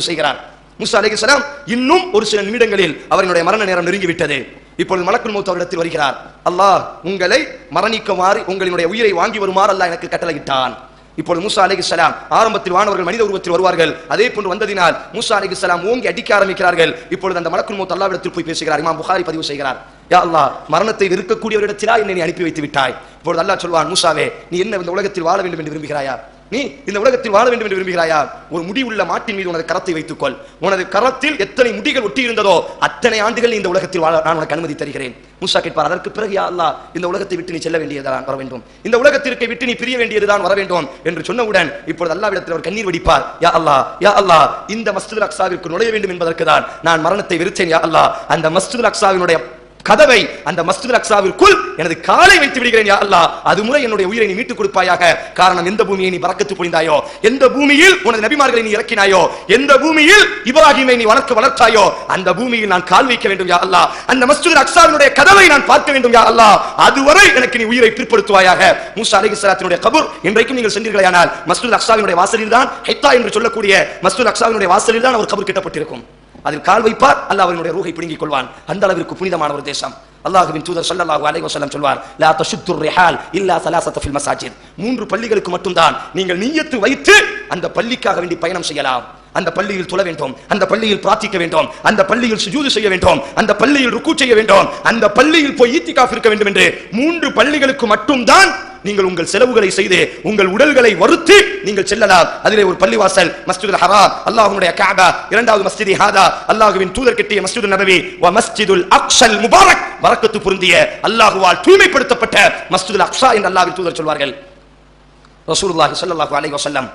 செய்கிறார். மூசா அலைஹிஸ்ஸலாம் இன்னும் ஒரு சில நிமிடங்களில் அவர்களுடைய மரண நேரம் நெருங்கிவிட்டது. இப்பொழுது மலக்குல் மௌத் அவரிடத்தில் வருகிறார். அல்லாஹ் உங்களை மரணிக்குமாறு உங்களுடைய உயிரை வாங்கி வருமாறு அல்லாஹ் எனக்கு கட்டளையிட்டான். இப்பொழுது மூசா அலைஹிஸ்ஸலாம் ஆரம்பத்தில் வானவர்கள் மனித உருவத்தில் வருவார்கள். அதே போன்று வந்ததினால் மூசா அலைஹிஸ்ஸலாம் ஓங்கி அடிக்க ஆரம்பிக்கிறார்கள். இப்பொழுது அந்த மலக்குல் மௌத் அல்லாஹ்விடத்தில் போய் பேசுகிறார். இமாம் புகாரி பதிவு செய்கிறார். யா அல்லாஹ், மரணத்தை வெறுக்கக்கூடியவரிடத்திலா என்னை அனுப்பி வைத்து விட்டாய். இப்பொழுது அல்லாஹ் சொல்வான், மூசாவே, நீ என்ன இந்த உலகத்தில் வாழ வேண்டும் என்று விரும்புகிறாயா? நீ இந்த உலகத்தில் வாழ வேண்டும் என்று விரும்புகிறாயா? ஒரு முடி உள்ள மாட்டின் மீது உனது கரத்தை வைத்துக்கொள். உனது கரத்தில் எத்தனை முடிகள் ஒட்டி இருந்ததோ அத்தனை ஆண்டுகள் இந்த உலகத்தில் வாழ நான் உனக்கு அனுமதி தருகிறேன். மூசா கேட்பார், அதற்கு பிறகு யா அல்லாஹ், இந்த உலகத்தை விட்டு நீ செல்ல வேண்டியதுதான் வர வேண்டும், இந்த உலகத்திற்கு விட்டு நீ பிரிய வேண்டியதுதான் வர வேண்டும் என்று சொன்னவுடன் இப்பொழுது அல்லாஹ்விடத்தில் அவர் கண்ணீர் வடிப்பார். யா அல்லாஹ், யா அல்லாஹ், இந்த மஸ்ஜிதுல் அக்ஸாவிற்கு நுழைய வேண்டும் என்பதற்கு தான் நான் மரணத்தை வெறுத்தேன். யா அல்லாஹ், அந்த மஸ்ஜிதுல் அக்ஸாவினுடைய கதவை, அந்த மஸ்ஜிதுல் அக்ஸாவிற்குள் எனது காலை வைத்து விடுகிறேன். யா அல்லாஹ், அது முறை என்னுடைய உயிரை நீ மீட்டுக் கொடுப்பாயாக. காரணம், எந்த பூமியை நீ பரக்கத்து பொழிந்தாயோ, எந்த பூமியில் உனது நபிமார்களை நீ இறக்கினாயோ, எந்த பூமியில் இப்ராஹீமை நீ வளர்த்தாயோ, அந்த பூமியில் நான் கால் வைக்க வேண்டும். யா அல்லாஹ், அந்த மஸ்ஜிதுல் அக்ஸாவினுடைய கதவை நான் பார்க்க வேண்டும். யா அல்லாஹ், அதுவரை எனக்கு நீ உயிரை பிற்படுத்துவாயாக. மூசா அலைஹிஸ்ஸலாத்தினுடைய கபர் இன்றைக்கும் நீங்கள் சென்றீர்களானால் மஸ்ஜிதுல் அக்ஸாவினுடைய வாசலில் தான், ஹைத்தா என்று சொல்லக்கூடிய மஸ்ஜிதுல் அக்ஸாவினுடைய வாசலில் தான் அவர் கபர் கட்டப்பட்டிருக்கும். அதில் கால் வைப்பார், அல்லாஹ் அவருடைய ரூஹை பிடுங்கிக் கொள்வான். அந்த அளவிற்கு புனிதமான ஒரு தேசம். அல்லாஹ்வின் தூதர் ஸல்லல்லாஹு அலைஹி வஸல்லம் சொல்வார், லா தஷுத்துர் ரிஹால் இல்லா ஸலாஸத ஃபில் மஸாஜித். 3 பள்ளிகளுக்கு மட்டும்தான் நீங்கள் நிய்யத்து வைத்து அந்த பள்ளிக்காக வேண்டி பயணம் செய்யலாம். அந்த பள்ளியில் தொழ வேண்டும், அந்த பள்ளியில் பிரார்த்திக்க வேண்டும், அந்த பள்ளியில் சுஜூது செய்ய வேண்டும், அந்த பள்ளியில் ருக்கு செய்ய வேண்டும், அந்த பள்ளியில் போய் ஈத்திகாஃப் இருக்க வேண்டும் என்று 3 பள்ளிகளுக்கு மட்டும்தான் நீங்கள் உங்கள் செலவுகளை செய்து உங்கள் உடல்களை வறுத்து நீங்கள் செல்லலாம். அதிலே ஒரு பள்ளிவாசல் மஸ்ஜிதுல் ஹராம், அல்லாஹ்வுடைய கஅபா. இரண்டாவது மஸ்ஜிதி ஹாதா, அல்லாஹ்வின் தூதர் கட்டிய மஸ்ஜிதுல் நபவி. வ மஸ்ஜிதுல் அக்ஸல் முபாரக், பரக்கத்து பொருந்திய அல்லாஹ்வால் தூய்மைப்படுத்தப்பட்ட மஸ்ஜிதுல் அக்ஸா என்று அல்லாஹ்வின் தூதர் சொல்வார்கள். ரசூலுல்லாஹி ஸல்லல்லாஹு அலைஹி வஸல்லம்